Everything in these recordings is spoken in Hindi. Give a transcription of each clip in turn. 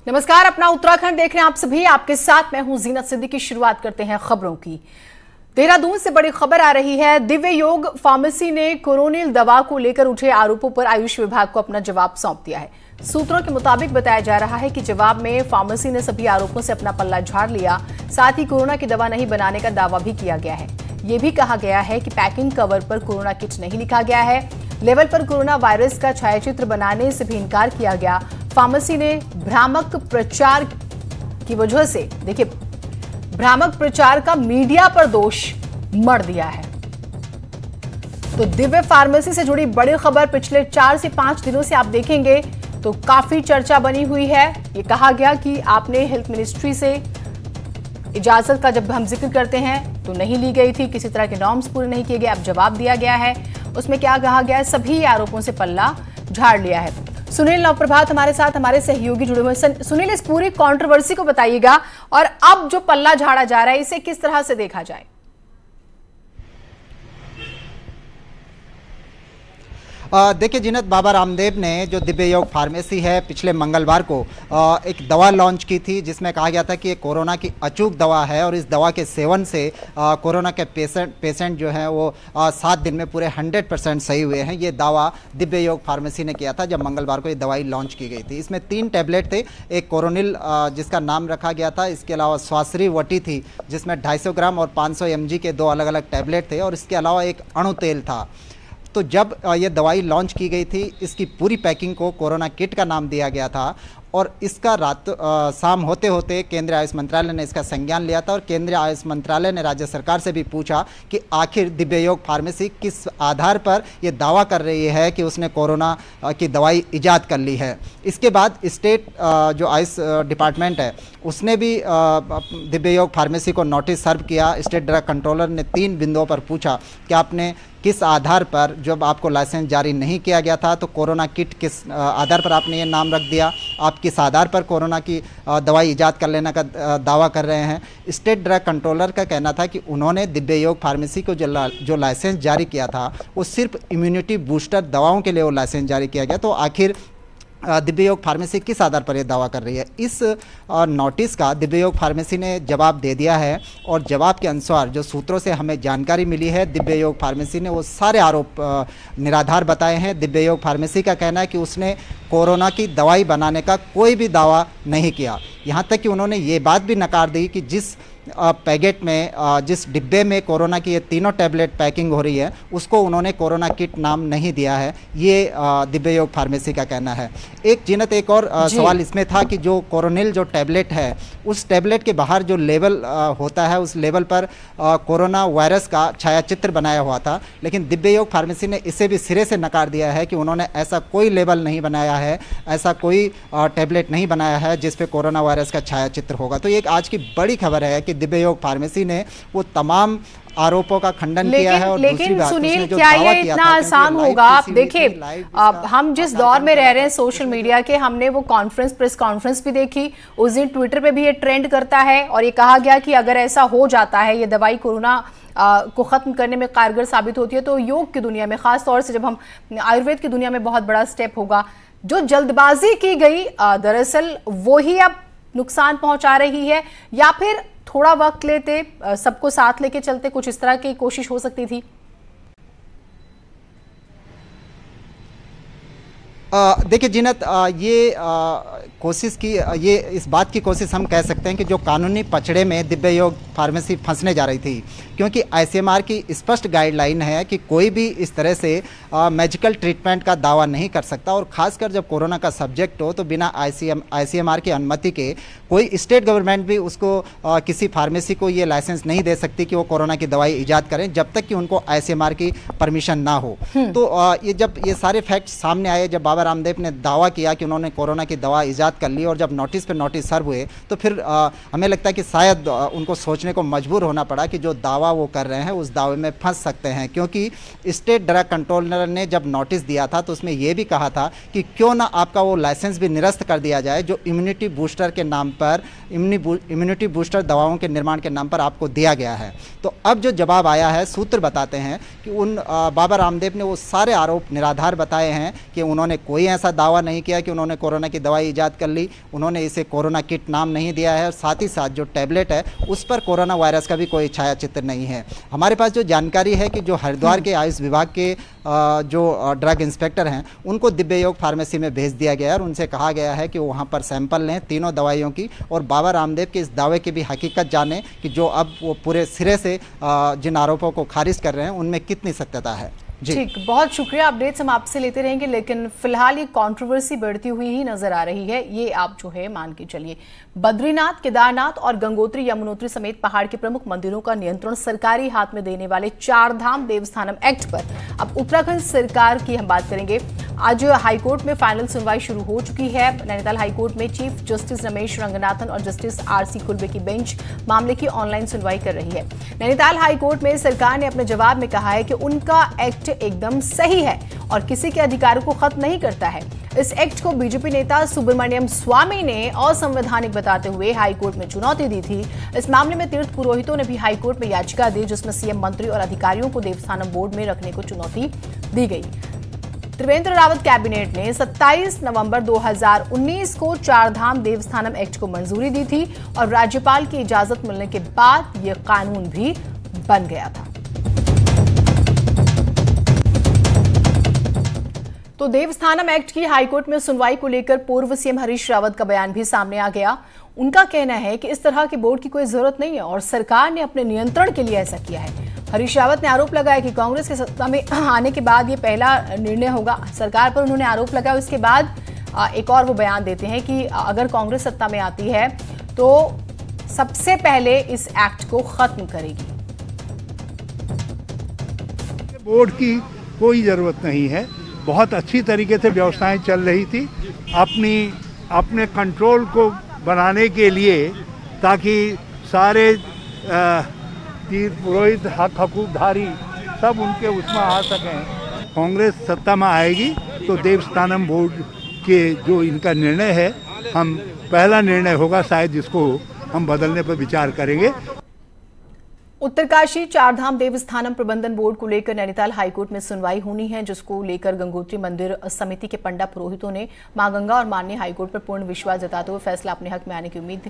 नमस्कार, अपना उत्तराखंड देख रहे हैं आप सभी। आपके साथ मैं हूं जीनत सिद्दीकी। शुरुआत करते हैं खबरों की। देहरादून से बड़ी खबर आ रही है। दिव्य योग फार्मेसी ने कोरोनिल दवा को लेकर उठे आरोपों पर आयुष विभाग को अपना जवाब सौंप दिया है। सूत्रों के मुताबिक बताया जा रहा है कि जवाब में फार्मेसी ने सभी आरोपों से अपना पल्ला झाड़ लिया। साथ ही कोरोना की दवा नहीं बनाने का दावा भी किया गया है। ये भी कहा गया है कि पैकिंग कवर पर कोरोना किट नहीं लिखा गया है। लेवल पर कोरोना वायरस का छायाचित्र बनाने से भी इनकार किया गया। फार्मेसी ने भ्रामक प्रचार की वजह से भ्रामक प्रचार का मीडिया पर दोष मढ़ दिया है। तो दिव्य फार्मेसी से जुड़ी बड़ी खबर पिछले 4 से 5 दिनों से आप देखेंगे तो काफी चर्चा बनी हुई है। ये कहा गया कि आपने हेल्थ मिनिस्ट्री से इजाजत का जब हम जिक्र करते हैं तो नहीं ली गई थी, किसी तरह के नॉर्म्स पूरे नहीं किए गए। अब जवाब दिया गया है, उसमें क्या कहा गया है, सभी आरोपों से पल्ला झाड़ लिया है। सुनील नवप्रभात हमारे साथ, हमारे सहयोगी जुड़े हुए। सुनील, इस पूरी कंट्रोवर्सी को बताइएगा और अब जो पल्ला झाड़ा जा रहा है इसे किस तरह से देखा जाए। देखिए जीनत, बाबा रामदेव ने जो दिव्य योग फार्मेसी है पिछले मंगलवार को एक दवा लॉन्च की थी जिसमें कहा गया था कि ये कोरोना की अचूक दवा है और इस दवा के सेवन से कोरोना के पेशेंट जो हैं वो 7 दिन में पूरे 100% सही हुए हैं। ये दावा दिव्य योग फार्मेसी ने किया था जब मंगलवार को ये दवाई लॉन्च की गई थी। इसमें 3 टैबलेट थे। एक कोरोनिल जिसका नाम रखा गया था, इसके अलावा स्वाश्री वटी थी जिसमें 250 ग्राम और 500 mg के 2 अलग अलग टैबलेट थे और इसके अलावा एक अणु तेल था। तो जब ये दवाई लॉन्च की गई थी, इसकी पूरी पैकिंग को कोरोना किट का नाम दिया गया था और इसका शाम होते होते केंद्रीय आयुष मंत्रालय ने इसका संज्ञान लिया था और केंद्रीय आयुष मंत्रालय ने राज्य सरकार से भी पूछा कि आखिर दिव्य योग फार्मेसी किस आधार पर ये दावा कर रही है कि उसने कोरोना की दवाई ईजाद कर ली है। इसके बाद स्टेट जो आयुष डिपार्टमेंट है उसने भी दिव्य योग फार्मेसी को नोटिस सर्व किया। स्टेट ड्रग कंट्रोलर ने 3 बिंदुओं पर पूछा कि आपने किस आधार पर, जब आपको लाइसेंस जारी नहीं किया गया था तो कोरोना किट किस आधार पर आपने ये नाम रख दिया, आप किस आधार पर कोरोना की दवाई ईजाद कर लेने का दावा कर रहे हैं। स्टेट ड्रग कंट्रोलर का कहना था कि उन्होंने दिव्य योग फार्मेसी को जो लाइसेंस जारी किया था वो सिर्फ इम्यूनिटी बूस्टर दवाओं के लिए वो लाइसेंस जारी किया गया। तो आखिर दिव्य योग फार्मेसी किस आधार पर यह दावा कर रही है? इस नोटिस का दिव्य योग फार्मेसी ने जवाब दे दिया है और जवाब के अनुसार जो सूत्रों से हमें जानकारी मिली है, दिव्य योग फार्मेसी ने वो सारे आरोप निराधार बताए हैं। दिव्य योग फार्मेसी का कहना है कि उसने कोरोना की दवाई बनाने का कोई भी दावा नहीं किया। यहाँ तक कि उन्होंने ये बात भी नकार दी कि जिस पैकेट में, जिस डिब्बे में कोरोना की ये तीनों टैबलेट पैकिंग हो रही है उसको उन्होंने कोरोना किट नाम नहीं दिया है। ये दिव्य योग फार्मेसी का कहना है। एक और सवाल इसमें था कि जो कोरोनिल जो टैबलेट है उस टैबलेट के बाहर जो लेबल होता है उस लेबल पर कोरोना वायरस का छायाचित्र बनाया हुआ था, लेकिन दिव्य योग फार्मेसी ने इसे भी सिरे से नकार दिया है कि उन्होंने ऐसा कोई लेबल नहीं बनाया है, ऐसा कोई टैबलेट नहीं बनाया है जिस पे कोरोना वायरस का छायाचित्र होगा। तो ये एक आज की बड़ी खबर है कि दिव्य योग फार्मेसी ने वो तमाम आरोपों का खंडन किया है। और लेकिन सुनील, क्या ये इतना आसान होगा? आप देखिए, हम जिस दौर में रह रहे हैं सोशल मीडिया के, हमने वो प्रेस कॉन्फ्रेंस भी देखी, उस दिन ट्विटर पे भी ये ट्रेंड करता है और ये कहा गया कि अगर ऐसा हो जाता है, ये दवाई कोरोना को खत्म करने में कारगर साबित होती है तो योग की दुनिया में, खास तौर से जब हम आयुर्वेद की दुनिया में, बहुत बड़ा स्टेप होगा। जो जल्दबाजी की गई दरअसल वो ही अब नुकसान पहुंचा रही है, या फिर थोड़ा वक्त लेते, सबको साथ लेके चलते, कुछ इस तरह की कोशिश हो सकती थी? देखिए जीनत, ये कोशिश की, ये इस बात की कोशिश हम कह सकते हैं कि जो कानूनी पचड़े में दिव्य योग फार्मेसी फंसने जा रही थी, क्योंकि आईसीएमआर की स्पष्ट गाइडलाइन है कि कोई भी इस तरह से मेडिकल ट्रीटमेंट का दावा नहीं कर सकता और ख़ासकर जब कोरोना का सब्जेक्ट हो तो बिना आईसीएमआर की अनुमति के कोई स्टेट गवर्नमेंट भी उसको किसी फार्मेसी को ये लाइसेंस नहीं दे सकती कि वो कोरोना की दवाई ईजाद करें जब तक कि उनको आईसीएमआर की परमिशन ना हो। तो ये जब ये सारे फैक्ट सामने आए, जब बाबा रामदेव ने दावा किया कि उन्होंने कोरोना की दवा ईजाद कर ली और जब नोटिस पे नोटिस सर्व हुए तो फिर हमें लगता है कि शायद उनको सोचने को मजबूर होना पड़ा कि जो दावा वो कर रहे हैं उस दावे में फंस सकते हैं, क्योंकि स्टेट ड्रग कंट्रोलर ने जब नोटिस दिया था तो उसमें यह भी कहा था कि क्यों ना आपका वो लाइसेंस भी निरस्त कर दिया जाए जो इम्यूनिटी बूस्टर के नाम पर, इम्यूनिटी बूस्टर दवाओं के निर्माण के नाम पर आपको दिया गया है। तो अब जो जवाब आया है, सूत्र बताते हैं कि उन बाबा रामदेव ने वो सारे आरोप निराधार बताए हैं कि उन्होंने कोई ऐसा दावा नहीं किया कि उन्होंने कोरोना की दवाई ईजाद कर ली। उन्होंने इसे कोरोना किट नाम नहीं दिया है और साथ ही साथ जो टैबलेट है उस पर कोरोना वायरस का भी कोई छाया चित्र नहीं है। हमारे पास जो जानकारी है कि जो हरिद्वार के आयुष विभाग के जो ड्रग इंस्पेक्टर हैं उनको दिव्य योग फार्मेसी में भेज दिया गया है और उनसे कहा गया है कि वो वहाँ पर सैंपल लें तीनों दवाइयों की और बाबा रामदेव के इस दावे की भी हकीकत जानें कि जो अब वो पूरे सिरे से जिन आरोपों को खारिज कर रहे हैं उनमें कितनी सत्यता है। ठीक, बहुत शुक्रिया। अपडेट्स हम आपसे लेते रहेंगे, लेकिन फिलहाल ये कंट्रोवर्सी बढ़ती हुई ही नजर आ रही है। ये आप जो है मान के चलिए, बद्रीनाथ, केदारनाथ और गंगोत्री यमुनोत्री समेत पहाड़ के प्रमुख मंदिरों का नियंत्रण सरकारी हाथ में देने वाले चारधाम देवस्थानम एक्ट पर अब उत्तराखंड सरकार की हम बात करेंगे। आज हाईकोर्ट में फाइनल सुनवाई शुरू हो चुकी है। नैनीताल हाईकोर्ट में चीफ जस्टिस रमेश रंगनाथन और जस्टिस आरसी कुल्बे की बेंच मामले की ऑनलाइन सुनवाई कर रही है। नैनीताल हाईकोर्ट में सरकार ने अपने जवाब में कहा है कि उनका एक्ट एकदम सही है और किसी के अधिकारों को खत्म नहीं करता है। इस एक्ट को बीजेपी नेता सुब्रमण्यम स्वामी ने असंवैधानिक बताते हुए हाईकोर्ट में चुनौती दी थी। इस मामले में तीर्थ पुरोहितों ने भी हाईकोर्ट में याचिका दी, जिसमें सीएम, मंत्री और अधिकारियों को देवस्थानम बोर्ड में रखने को चुनौती दी गई। त्रिवेंद्र रावत कैबिनेट ने 27 नवंबर 2019 को चारधाम देवस्थानम एक्ट को मंजूरी दी थी और राज्यपाल की इजाजत मिलने के बाद यह कानून भी बन गया था। तो देवस्थानम एक्ट की हाईकोर्ट में सुनवाई को लेकर पूर्व सीएम हरीश रावत का बयान भी सामने आ गया। उनका कहना है कि इस तरह के बोर्ड की कोई जरूरत नहीं है और सरकार ने अपने नियंत्रण के लिए ऐसा किया है। हरीश रावत ने आरोप लगाया कि कांग्रेस के सत्ता में आने के बाद ये पहला निर्णय होगा। सरकार पर उन्होंने आरोप लगाया। उसके बाद एक और वो बयान देते हैं कि अगर कांग्रेस सत्ता में आती है तो सबसे पहले इस एक्ट को खत्म करेगी। बोर्ड की कोई जरूरत नहीं है। बहुत अच्छी तरीके से व्यवस्थाएं चल रही थी अपने कंट्रोल को बनाने के लिए, ताकि सारे तीर्थ पुरोहित हकूकधारी सब उनके उसमें आ सकें। कांग्रेस सत्ता में आएगी तो देवस्थानम बोर्ड के जो इनका निर्णय है, हम पहला निर्णय होगा शायद, जिसको हम बदलने पर विचार करेंगे। उत्तरकाशी चारधाम देवस्थानम प्रबंधन बोर्ड को लेकर नैनीताल हाईकोर्ट में सुनवाई होनी है, जिसको लेकर गंगोत्री मंदिर समिति के पंडा पुरोहितों ने मां गंगा और माननीय हाईकोर्ट पर पूर्ण विश्वास जताते हुए फैसला अपने हक में आने की उम्मीद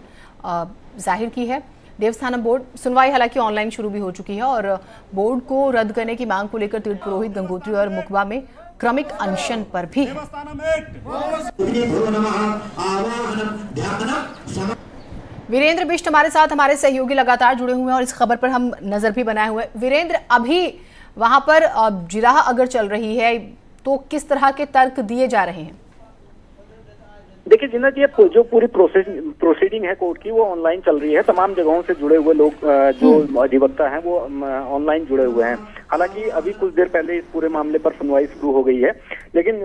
जाहिर की है। देवस्थानम बोर्ड सुनवाई हालांकि ऑनलाइन शुरू भी हो चुकी है और बोर्ड को रद्द करने की मांग को लेकर तीर्थ पुरोहित गंगोत्री और मुकबा में क्रमिक अनशन पर भी है। वीरेंद्र बिष्ट हमारे साथ, हमारे सहयोगी लगातार जुड़े हुए हैं और इस खबर पर हम नजर भी बनाए हुए हैं। वीरेंद्र, अभी वहां पर जिराह अगर चल रही है तो किस तरह के तर्क दिए जा रहे हैं? देखिए जिन्नत, ये जो पूरी प्रोसीडिंग है कोर्ट की वो ऑनलाइन चल रही है। तमाम जगहों से जुड़े हुए लोग जो अधिवक्ता हैं वो ऑनलाइन जुड़े हुए हैं। हालांकि अभी कुछ देर पहले इस पूरे मामले पर सुनवाई शुरू हो गई है, लेकिन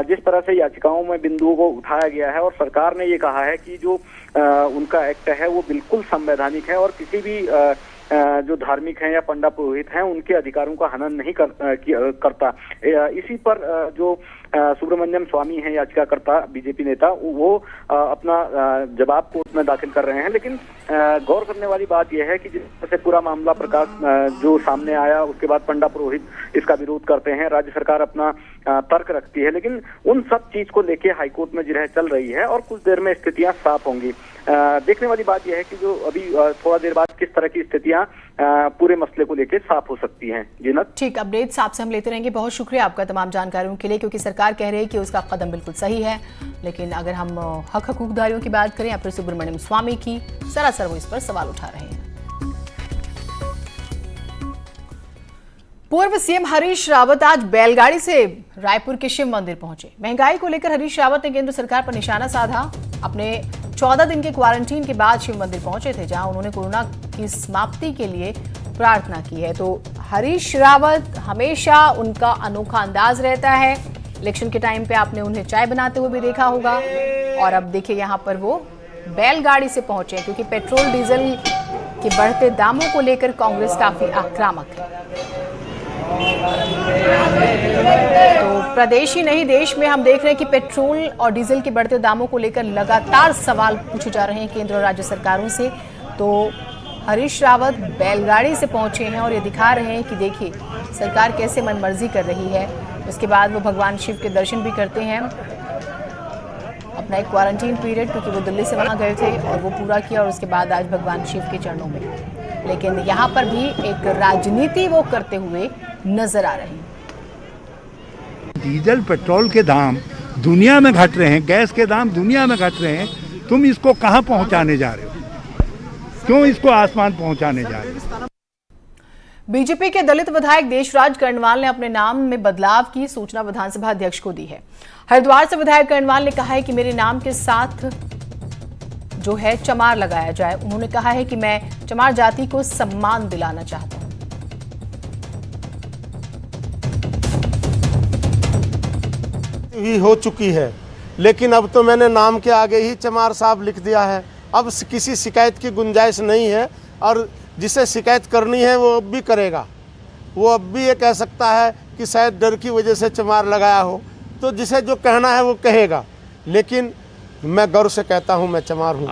जिस तरह से याचिकाओं में बिंदुओं को उठाया गया है और सरकार ने ये कहा है कि जो उनका एक्ट है वो बिल्कुल संवैधानिक है और किसी भी जो धार्मिक हैं या पंडा पुरोहित हैं उनके अधिकारों का हनन नहीं करता। इसी पर जो सुब्रमण्यम स्वामी हैं याचिकाकर्ता बीजेपी नेता, वो अपना जवाब कोर्ट में दाखिल कर रहे हैं। लेकिन गौर करने वाली बात यह है कि जिस तरह से पूरा मामला प्रकाश जो सामने आया, उसके बाद पंडा पुरोहित इसका विरोध करते हैं, राज्य सरकार अपना तर्क रखती है, लेकिन उन सब चीज को लेके हाईकोर्ट में जिरह चल रही है और कुछ देर में स्थितियां साफ होंगी। देखने वाली बात यह है कि जो अभी थोड़ा देर बाद किस तरह की स्थितियां पूरे मसले को लेकर साफ हो सकती हैं। जीनत, ठीक, अपडेट्स आपसे हम लेते रहेंगे। बहुत शुक्रिया आपका तमाम जानकारियों के लिए, क्योंकि सरकार कह रही है कि उसका कदम बिल्कुल सही है, लेकिन अगर हम हक हकूकदारियों की बात करें या फिर सुब्रमण्यम स्वामी की, सरासर वो इस पर सवाल उठा रहे हैं। पूर्व सीएम हरीश रावत आज बैलगाड़ी से रायपुर के शिव मंदिर पहुंचे। महंगाई को लेकर हरीश रावत ने केंद्र सरकार पर निशाना साधा। अपने 14 दिन के क्वारंटीन के बाद शिव मंदिर पहुंचे थे, जहां उन्होंने कोरोना की समाप्ति के लिए प्रार्थना की है। तो हरीश रावत हमेशा उनका अनोखा अंदाज रहता है। इलेक्शन के टाइम पे आपने उन्हें चाय बनाते हुए भी देखा होगा और अब देखिए यहाँ पर वो बैलगाड़ी से पहुंचे, क्योंकि पेट्रोल डीजल के बढ़ते दामों को लेकर कांग्रेस काफी आक्रामक है। तो प्रदेश ही नहीं, देश में हम देख रहे हैं कि पेट्रोल और डीजल के बढ़ते दामों को लेकर लगातार सवाल पूछे जा रहे हैं केंद्र और राज्य सरकारों से। तो हरीश रावत बैलगाड़ी से पहुंचे हैं और ये दिखा रहे हैं कि देखिए सरकार कैसे मनमर्जी कर रही है। उसके बाद वो भगवान शिव के दर्शन भी करते हैं। अपना एक क्वारंटीन पीरियड, क्योंकि वो दिल्ली से वहाँ गए थे, और वो पूरा किया, और उसके बाद आज भगवान शिव के चरणों में। लेकिन यहाँ पर भी एक राजनीति वो करते हुए नजर आ रहे हैं। डीजल पेट्रोल के दाम दुनिया में घट रहे हैं, गैस के दाम दुनिया में घट रहे हैं, तुम इसको कहाँ पहुँचाने जा रहे हो? क्यों इसको आसमान पहुँचाने जा रहे हो? बीजेपी के दलित विधायक देशराज कर्णवाल ने अपने नाम में बदलाव की सूचना विधानसभा अध्यक्ष को दी है। हरिद्वार से विधायक कर्णवाल ने कहा है कि मेरे नाम के साथ जो है चमार लगाया जाए। उन्होंने कहा है कि मैं चमार जाति को सम्मान दिलाना चाहता हूं। ही हो चुकी है, लेकिन अब तो मैंने नाम के आगे ही चमार साहब लिख दिया है। अब किसी शिकायत की गुंजाइश नहीं है, और जिसे शिकायत करनी है वो अब भी करेगा। वो अब भी ये कह सकता है कि शायद डर की वजह से चमार लगाया हो, तो जिसे जो कहना है वो कहेगा, लेकिन मैं गर्व से कहता हूं मैं चमार हूं।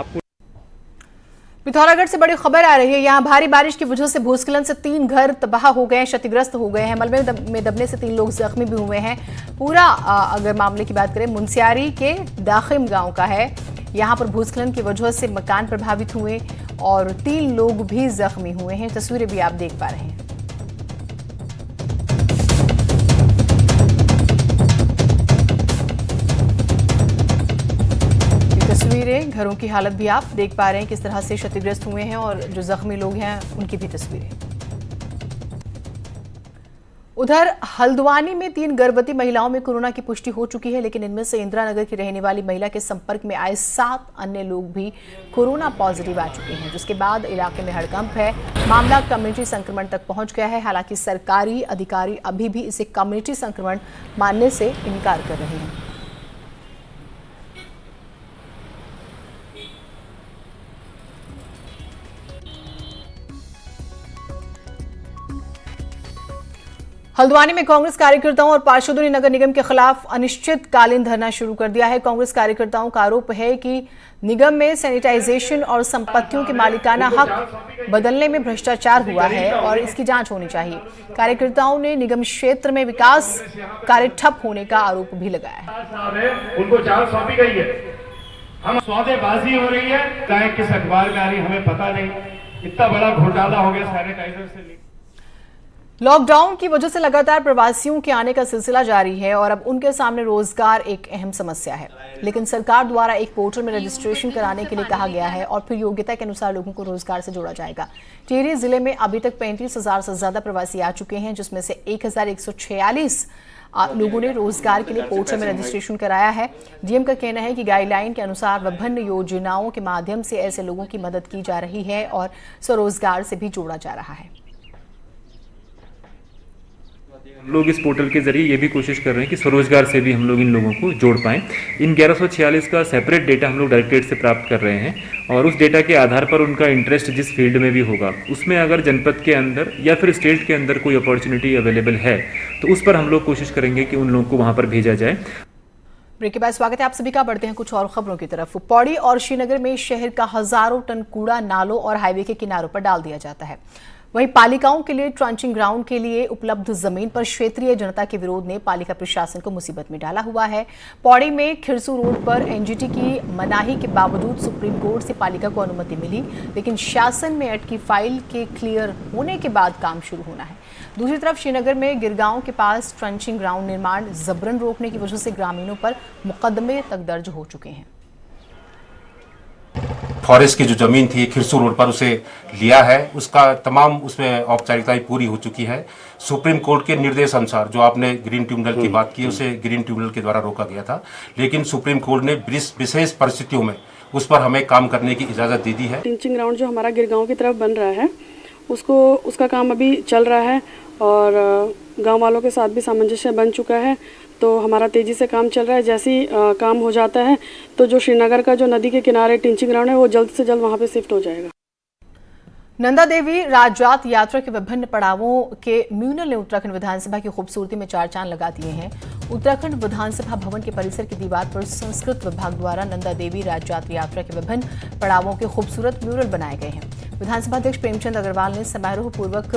पिथौरागढ़ से बड़ी खबर आ रही है। यहाँ भारी बारिश की वजह से भूस्खलन से 3 घर तबाह हो गए हैं, क्षतिग्रस्त हो गए हैं। मलबे में दबने से 3 लोग जख्मी भी हुए हैं। पूरा अगर मामले की बात करें, मुंसियारी के दाखिम गांव का है। यहाँ पर भूस्खलन की वजह से मकान प्रभावित हुए और 3 लोग भी जख्मी हुए हैं। तस्वीरें भी आप देख पा रहे हैं। तस्वीरें, घरों की हालत भी आप देख पा रहे हैं, किस तरह से क्षतिग्रस्त हुए हैं, और जो जख्मी लोग हैं उनकी भी तस्वीरें। उधर हल्द्वानी में 3 गर्भवती महिलाओं में कोरोना की पुष्टि हो चुकी है, लेकिन इनमें से इंदिरा नगर की रहने वाली महिला के संपर्क में आए 7 अन्य लोग भी कोरोना पॉजिटिव आ चुके हैं, जिसके बाद इलाके में हड़कंप है। मामला कम्युनिटी संक्रमण तक पहुंच गया है। हालांकि सरकारी अधिकारी अभी भी इसे कम्युनिटी संक्रमण मानने से इनकार कर रहे हैं। हल्द्वानी में कांग्रेस कार्यकर्ताओं और पार्षदों ने नगर निगम के खिलाफ अनिश्चितकालीन धरना शुरू कर दिया है। कांग्रेस कार्यकर्ताओं का आरोप है कि निगम में सैनिटाइजेशन और संपत्तियों के मालिकाना हक बदलने में भ्रष्टाचार हुआ है और इसकी जांच होनी चाहिए। कार्यकर्ताओं ने निगम क्षेत्र में विकास कार्य ठप होने का आरोप भी लगाया है। उनको चाल सौंपी गई है, हम सौदेबाजी हो रही है, किस अखबार में आ रही हमें पता नहीं। इतना बड़ा घोटाला हो गया सैनिटाइजर से। लॉकडाउन की वजह से लगातार प्रवासियों के आने का सिलसिला जारी है और अब उनके सामने रोजगार एक अहम समस्या है। लेकिन सरकार द्वारा एक पोर्टल में रजिस्ट्रेशन कराने के लिए कहा गया है और फिर योग्यता के अनुसार लोगों को रोजगार से जोड़ा जाएगा। टिहरी जिले में अभी तक 35,000 से ज्यादा प्रवासी आ चुके हैं, जिसमें से 1,146 लोगों ने रोजगार के लिए पोर्टल में रजिस्ट्रेशन कराया है। डीएम का कहना है कि गाइडलाइन के अनुसार विभिन्न योजनाओं के माध्यम से ऐसे लोगों की मदद की जा रही है और स्वरोजगार से भी जोड़ा जा रहा है। हम लोग इस पोर्टल के जरिए ये भी कोशिश कर रहे हैं कि स्वरोजगार से भी हम लोग इन लोगों को जोड़ पाएं। इन 1146 का सेपरेट डेटा हम लोग डायरेक्टरेट से प्राप्त कर रहे हैं और उस डेटा के आधार पर उनका इंटरेस्ट जिस फील्ड में भी होगा, उसमें अगर जनपद के अंदर या फिर स्टेट के अंदर कोई अपॉर्चुनिटी अवेलेबल है तो उस पर हम लोग कोशिश करेंगे कि उन लोगों को वहाँ पर भेजा जाए। ब्रेक के बाद स्वागत है आप सभी का। बढ़ते हैं कुछ और खबरों की तरफ। पौड़ी और श्रीनगर में शहर का हजारों टन कूड़ा नालों और हाईवे के किनारों पर डाल दिया जाता है। वहीं पालिकाओं के लिए ट्रंचिंग ग्राउंड के लिए उपलब्ध जमीन पर क्षेत्रीय जनता के विरोध ने पालिका प्रशासन को मुसीबत में डाला हुआ है। पौड़ी में खिरसू रोड पर एनजीटी की मनाही के बावजूद सुप्रीम कोर्ट से पालिका को अनुमति मिली, लेकिन शासन में अटकी फाइल के क्लियर होने के बाद काम शुरू होना है। दूसरी तरफ श्रीनगर में गिरगांव के पास ट्रंचिंग ग्राउंड निर्माण जबरन रोकने की वजह से ग्रामीणों पर मुकदमे तक दर्ज हो चुके हैं। फॉरेस्ट की जो जमीन थी खिरसू रोड पर, उसे लिया है, उसका तमाम उसमें औपचारिकताएं पूरी हो चुकी है। सुप्रीम कोर्ट के निर्देश अनुसार जो आपने ग्रीन ट्रिब्यूनल की बात की, उसे ग्रीन ट्रिब्यूनल के द्वारा रोका गया था, लेकिन सुप्रीम कोर्ट ने विशेष परिस्थितियों में उस पर हमें काम करने की इजाजत दे दी है। ट्रंचिंग ग्राउंड जो हमारा गिरगांव की तरफ बन रहा है उसका काम अभी चल रहा है और गांव वालों के साथ भी सामंजस्य बन चुका है, तो हमारा तेजी से काम चल रहा है। जैसे ही काम हो जाता है तो जो श्रीनगर का जो नदी के किनारे ट्रंचिंग ग्राउंड है वो जल्द से जल्द वहां पे शिफ्ट हो जाएगा। नंदा देवी राजजात यात्रा के विभिन्न पड़ावों के म्यूनल ने उत्तराखंड विधानसभा की खूबसूरती में चार चांद लगा दिए हैं। उत्तराखंड विधानसभा भवन के परिसर की दीवार पर संस्कृत विभाग द्वारा नंदा देवी राजजात यात्रा के विभिन्न पड़ावों के खूबसूरत म्यूरल बनाए गए हैं। विधानसभा अध्यक्ष प्रेमचंद अग्रवाल ने समारोह पूर्वक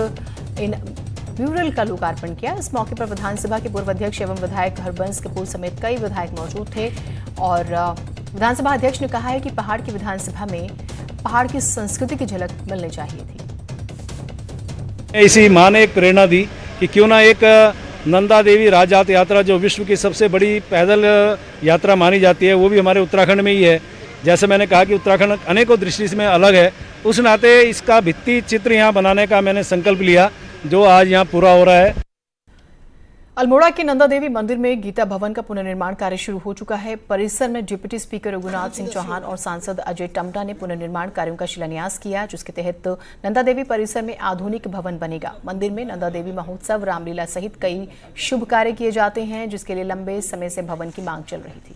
इन म्यूरल का लोकार्पण किया। इस मौके पर विधानसभा के पूर्व अध्यक्ष एवं विधायक हरबंस कपूर समेत कई विधायक मौजूद थे और विधानसभा अध्यक्ष ने कहा है कि पहाड़ की विधानसभा में पहाड़ की संस्कृति की झलक मिलनी चाहिए थी। इसी मां ने एक प्रेरणा दी कि क्यों ना एक नंदा देवी राजजात यात्रा जो विश्व की सबसे बड़ी पैदल यात्रा मानी जाती है वो भी हमारे उत्तराखंड में ही है। जैसे मैंने कहा कि उत्तराखंड अनेकों दृष्टि से अलग है, उस नाते इसका भित्ति चित्र यहाँ बनाने का मैंने संकल्प लिया जो आज यहाँ पूरा हो रहा है। अल्मोड़ा के नंदा देवी मंदिर में गीता भवन का पुनर्निर्माण कार्य शुरू हो चुका है। परिसर में डिप्टी स्पीकर रघुनाथ सिंह चौहान और सांसद अजय टम्टा ने पुनर्निर्माण कार्यों का शिलान्यास किया, जिसके तहत नंदा देवी परिसर में आधुनिक भवन बनेगा। मंदिर में नंदा देवी महोत्सव, रामलीला सहित कई शुभ कार्य किए जाते हैं, जिसके लिए लंबे समय से भवन की मांग चल रही थी।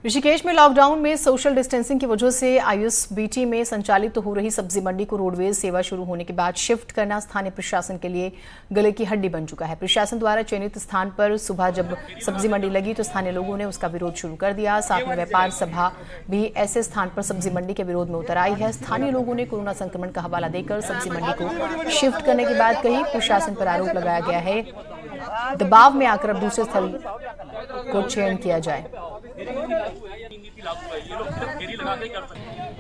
ऋषिकेश में लॉकडाउन में सोशल डिस्टेंसिंग की वजह से आईएसबीटी में संचालित हो रही सब्जी मंडी को रोडवेज सेवा शुरू होने के बाद शिफ्ट करना स्थानीय प्रशासन के लिए गले की हड्डी बन चुका है। प्रशासन द्वारा चयनित स्थान पर सुबह जब सब्जी मंडी लगी तो स्थानीय लोगों ने उसका विरोध शुरू कर दिया। साथ में व्यापार सभा भी ऐसे स्थान पर सब्जी मंडी के विरोध में उतर आई है। स्थानीय लोगों ने कोरोना संक्रमण का हवाला देकर सब्जी मंडी को शिफ्ट करने की बात कही। प्रशासन पर आरोप लगाया गया है दबाव में आकर अब दूसरे स्थल को चयन किया जाए।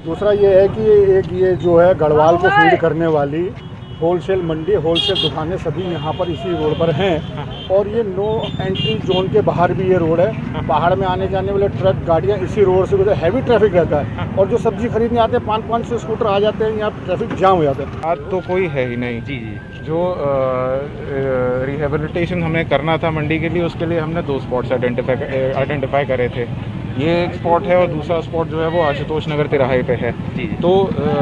दूसरा ये है कि एक ये जो है गढ़वाल को फीड करने वाली होलसेल मंडी, होलसेल दुकानें सभी यहाँ पर इसी रोड पर हैं और ये नो एंट्री जोन के बाहर भी ये रोड है। पहाड़ में आने जाने वाले ट्रक गाड़ियाँ इसी रोड से गुजर, हैवी ट्रैफिक रहता है और जो सब्जी खरीदने आते हैं 500 स्कूटर आ जाते हैं, यहाँ ट्रैफिक जाम हो जाता है। आज तो कोई है ही नहीं जी। जो रिहेबिलिटेशन हमें करना था मंडी के लिए, उसके लिए हमने 2 स्पॉट्स आइडेंटिफाई करे थे। ये एक स्पॉट है और दूसरा स्पॉट जो है वो आशुतोष नगर तिराहे पे है। तो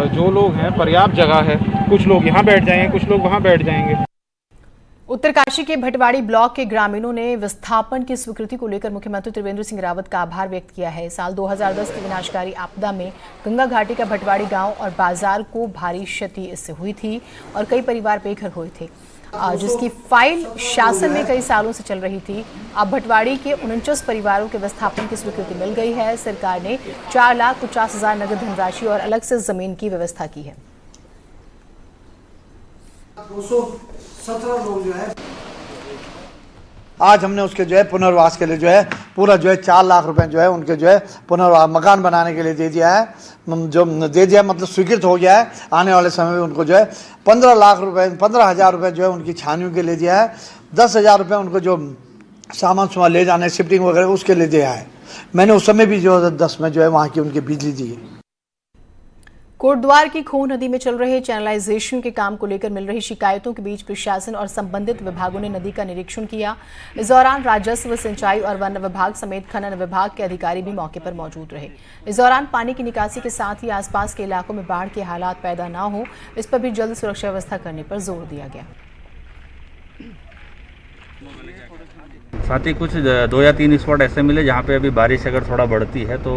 जो लोग हैं पर्याप्त जगह है, कुछ लोग यहाँ बैठ जाएंगे, कुछ लोग वहाँ बैठ जाएंगे। उत्तरकाशी के भटवाड़ी ब्लॉक के ग्रामीणों ने विस्थापन की स्वीकृति को लेकर मुख्यमंत्री त्रिवेंद्र सिंह रावत का आभार व्यक्त किया है। साल 2010 की विनाशकारी आपदा में गंगा घाटी का भटवाड़ी गांव और बाजार को भारी क्षति इससे हुई थी और कई परिवार बेघर हुए थे, जिसकी फाइल शासन में कई सालों से चल रही थी। अब भटवाड़ी के 49 परिवारों के विस्थापन की स्वीकृति मिल गई है। सरकार ने 4,50,000 नगद धनराशि और अलग से जमीन की व्यवस्था की है। 217 लोग जो है आज हमने उसके जो है पुनर्वास के लिए जो है पूरा जो है 4 लाख रुपए जो है उनके जो है पुनर्वास मकान बनाने के लिए दे दिया है। जो दे दिया मतलब स्वीकृत हो गया है। आने वाले समय में उनको जो है 15,000 रुपए जो है उनकी छानियों के लिए दिया है। 10,000 रुपये उनको जो सामान ले जाने शिफ्टिंग वगैरह उसके लिए दिया है। मैंने उस समय भी जो 10 में जो है वहाँ की उनकी बिजली दी है। कोटद्वार की खोह नदी में चल रहे चैनलाइजेशन के काम को लेकर मिल रही शिकायतों के बीच प्रशासन और संबंधित विभागों ने नदी का निरीक्षण किया। इस दौरान राजस्व, सिंचाई और वन विभाग समेत खनन विभाग के अधिकारी भी मौके पर मौजूद रहे। इस दौरान पानी की निकासी के साथ ही आसपास के इलाकों में बाढ़ के हालात पैदा न हो, इस पर भी जल्द सुरक्षा व्यवस्था करने पर जोर दिया गया। साथ ही कुछ 2 या 3 स्पॉट ऐसे मिले जहाँ पे अभी बारिश अगर थोड़ा बढ़ती है तो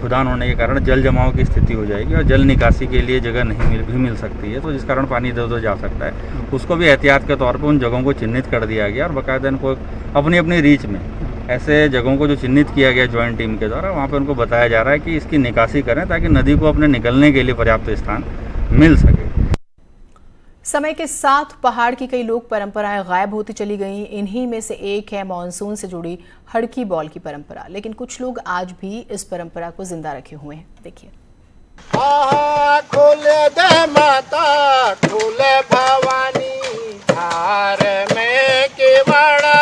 खुदान होने के कारण जल जमाव की स्थिति हो जाएगी और जल निकासी के लिए जगह नहीं मिल सकती है, तो जिस कारण पानी इधर उधर जा सकता है। उसको भी एहतियात के तौर पर उन जगहों को चिन्हित कर दिया गया और बाकायदा इनको अपनी अपनी रीच में ऐसे जगहों को जो चिन्हित किया गया ज्वाइंट टीम के द्वारा, वहाँ पर उनको बताया जा रहा है कि इसकी निकासी करें ताकि नदी को अपने निकलने के लिए पर्याप्त स्थान मिल सके। समय के साथ पहाड़ की कई लोक परंपराएं गायब होती चली गईं। इन्हीं में से एक है मानसून से जुड़ी हड़की बॉल की परंपरा, लेकिन कुछ लोग आज भी इस परंपरा को जिंदा रखे हुए हैं। देखिए। खोले दे माता, खोले भवानी, धार में केवड़ा।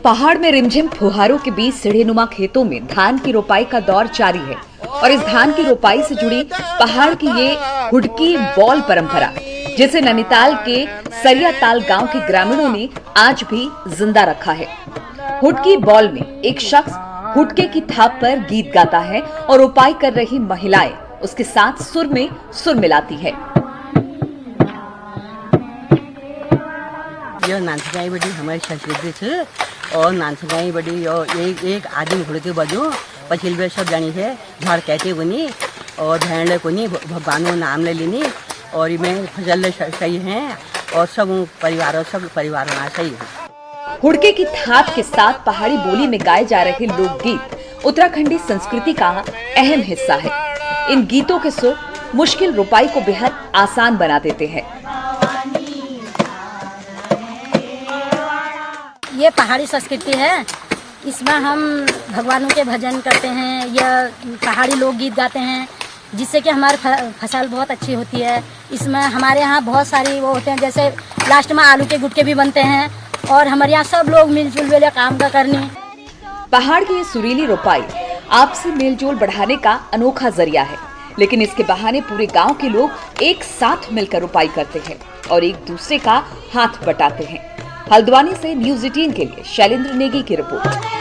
पहाड़ में रिमझिम फुहारों के बीच सीढ़ीनुमा खेतों में धान की रोपाई का दौर जारी है और इस धान की रोपाई से जुड़ी पहाड़ की ये हुडकी बॉल परंपरा, जिसे नैनीताल के सरियाताल गांव के ग्रामीणों ने आज भी जिंदा रखा है। हुडकी बॉल में एक शख्स हुडके की थाप पर गीत गाता है और रोपाई कर रही महिलाएं उसके साथ सुर में सुर मिलाती है। यो नाचगाई बड़ी हमारी संस्कृति से और नाचगाई बड़ी और एक आदमी हुडके बजो पछिल सब जानी है घर कहते बनी और भेड़ को नहीं भगवान नाम ले लेनी और मैं फसल सही है और सब परिवार होना सही है। हुड़के की थाप के साथ पहाड़ी बोली में गाए जा रहे लोकगीत उत्तराखंडी संस्कृति का अहम हिस्सा है। इन गीतों के सुर मुश्किल रुपाई को बेहद आसान बना देते हैं। ये पहाड़ी संस्कृति है, इसमें हम भगवानों के भजन करते हैं या पहाड़ी लोकगीत गाते हैं, जिससे कि हमारी फसल बहुत अच्छी होती है। इसमें हमारे यहाँ बहुत सारी वो होते हैं, जैसे लास्ट में आलू के गुटके भी बनते हैं और हमारे यहाँ सब लोग मिलजुल के काम का करनी। पहाड़ की ये सुरीली रुपाई आपसी मेलजोल बढ़ाने का अनोखा जरिया है, लेकिन इसके बहाने पूरे गांव के लोग एक साथ मिलकर रुपाई करते हैं और एक दूसरे का हाथ बटाते हैं। हल्द्वानी से न्यूज़ 18 के लिए शैलेंद्र नेगी की रिपोर्ट।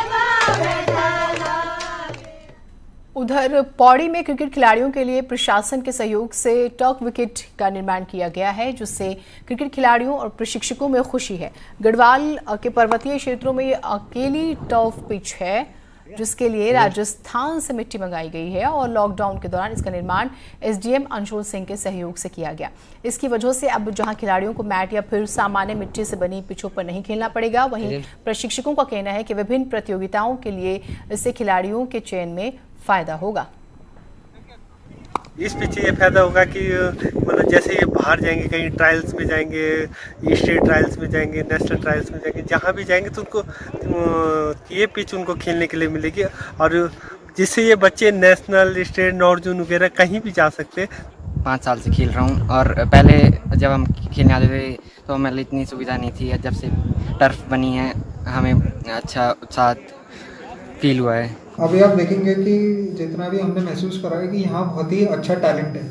उधर पौड़ी में क्रिकेट खिलाड़ियों के लिए प्रशासन के सहयोग से टर्फ विकेट का निर्माण किया गया है, जिससे क्रिकेट खिलाड़ियों और प्रशिक्षकों में खुशी है। गढ़वाल के पर्वतीय क्षेत्रों में ये अकेली टर्फ पिच है, जिसके लिए राजस्थान से मिट्टी मंगाई गई है और लॉकडाउन के दौरान इसका निर्माण एसडीएम अंशुल सिंह के सहयोग से किया गया। इसकी वजह से अब जहां खिलाड़ियों को मैट या फिर सामान्य मिट्टी से बनी पिचों पर नहीं खेलना पड़ेगा, वहीं प्रशिक्षकों का कहना है कि विभिन्न प्रतियोगिताओं के लिए इससे खिलाड़ियों के चयन में फायदा होगा। इस पीछे ये फायदा होगा कि मतलब जैसे ये बाहर जाएंगे, कहीं ट्रायल्स में जाएंगे, स्टेट ट्रायल्स में जाएंगे, नेशनल ट्रायल्स में जाएंगे, जहाँ भी जाएंगे तो उनको ये पिच उनको खेलने के लिए मिलेगी और जिससे ये बच्चे नेशनल, स्टेट, नॉर्थ जोन वगैरह कहीं भी जा सकते। 5 साल से खेल रहा हूँ और पहले जब हम खेलने आते थे तो हमें इतनी सुविधा नहीं थी। जब से टर्फ बनी है हमें अच्छा उत्साह फील हुआ है। अभी आप देखेंगे कि जितना भी हमने महसूस करा है कि यहाँ बहुत ही अच्छा टैलेंट है,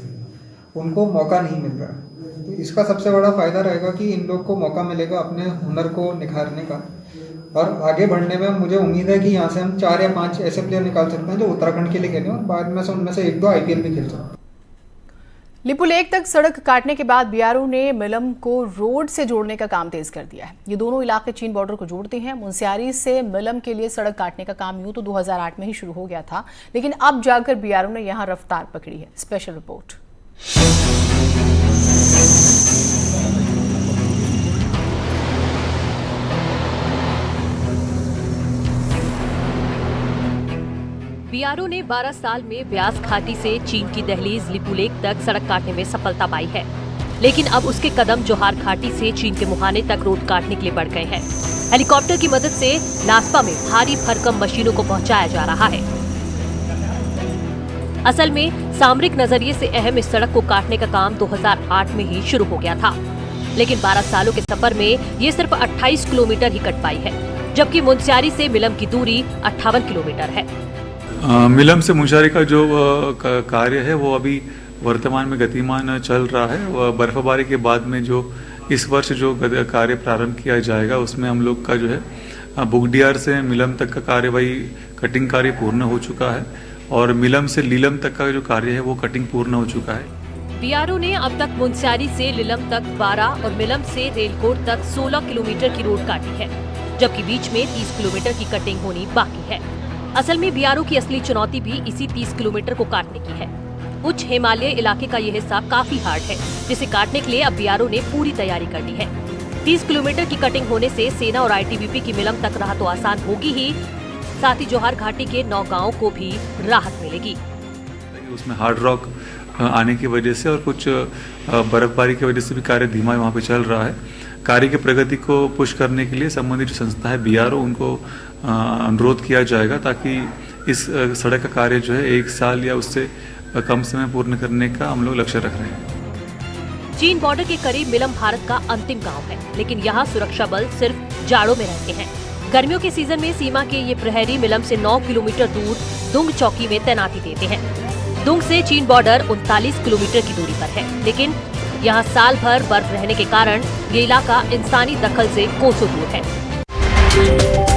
उनको मौका नहीं मिल रहा है। तो इसका सबसे बड़ा फ़ायदा रहेगा कि इन लोग को मौका मिलेगा अपने हुनर को निखारने का और आगे बढ़ने में। मुझे उम्मीद है कि यहाँ से हम 4 या 5 ऐसे प्लेयर निकाल सकते हैं जो उत्तराखंड के लिए खेलें और बाद में से उनमें से 1-2 IPL भी खेल सकते हैं। लिपुलेख तक सड़क काटने के बाद बीआरओ ने मिलम को रोड से जोड़ने का काम तेज कर दिया है। ये दोनों इलाके चीन बॉर्डर को जोड़ते हैं। मुनस्यारी से मिलम के लिए सड़क काटने का काम यूं तो 2008 में ही शुरू हो गया था, लेकिन अब जाकर बीआरओ ने यहां रफ्तार पकड़ी है। Special report. बीआरओ ने 12 साल में ब्यास घाटी से चीन की दहलीज लिपुलेख तक सड़क काटने में सफलता पाई है, लेकिन अब उसके कदम जोहार घाटी से चीन के मुहाने तक रोड काटने के लिए बढ़ गए हैं। हेलीकॉप्टर की मदद से नासपा में भारी भरकम मशीनों को पहुंचाया जा रहा है। असल में सामरिक नजरिए से अहम इस सड़क को काटने का काम 2008 में ही शुरू हो गया था, लेकिन 12 सालों के सफर में ये सिर्फ 28 किलोमीटर ही कट पाई है, जबकि मुनस्यारी से मिलम की दूरी 58 किलोमीटर है। मिलम से मुनस्यारी का जो कार्य है वो अभी वर्तमान में गतिमान चल रहा है। बर्फबारी के बाद में जो इस वर्ष जो कार्य प्रारंभ किया जाएगा उसमें हम लोग का जो है बुगडियार से मिलम तक का कार्यवाही कटिंग कार्य पूर्ण हो चुका है और मिलम से लीलम तक का जो कार्य है वो कटिंग पूर्ण हो चुका है। बीआरओ ने अब तक मुनस्यारी से लीलम तक 12 और मिलम से रेलकोट तक 16 किलोमीटर की रोड काटी है, जबकि बीच में 30 किलोमीटर की कटिंग होनी बाकी है। असल में बीआरओ की असली चुनौती भी इसी 30 किलोमीटर को काटने की है। उच्च हिमालय इलाके का यह हिस्सा काफी हार्ड है, जिसे काटने के लिए अब बीआरओ ने पूरी तैयारी कर ली है। 30 किलोमीटर की कटिंग होने से सेना और आईटीबीपी की मिलम तक राह तो आसान होगी ही, साथ ही जोहार घाटी के 9 गाँव को भी राहत मिलेगी। उसमें हार्ड रॉक आने की वजह से और कुछ बर्फबारी की वजह से भी कार्य धीमा वहाँ पे चल रहा है। कार्य की प्रगति को पुश करने के लिए संबंधित जो संस्था है बीआरओ, उनको अनुरोध किया जाएगा ताकि इस सड़क का कार्य जो है 1 साल या उससे कम समय पूर्ण करने का हम लोग लक्ष्य रख रहे हैं। चीन बॉर्डर के करीब मिलम भारत का अंतिम गांव है, लेकिन यहाँ सुरक्षा बल सिर्फ जाड़ों में रहते हैं। गर्मियों के सीजन में सीमा के ये प्रहरी मिलम से 9 किलोमीटर दूर दुंग चौकी में तैनाती देते हैं। दुंग से चीन बॉर्डर 39 किलोमीटर की दूरी पर है, लेकिन यहाँ साल भर बर्फ रहने के कारण ये इलाका इंसानी दखल से कोसों दूर है।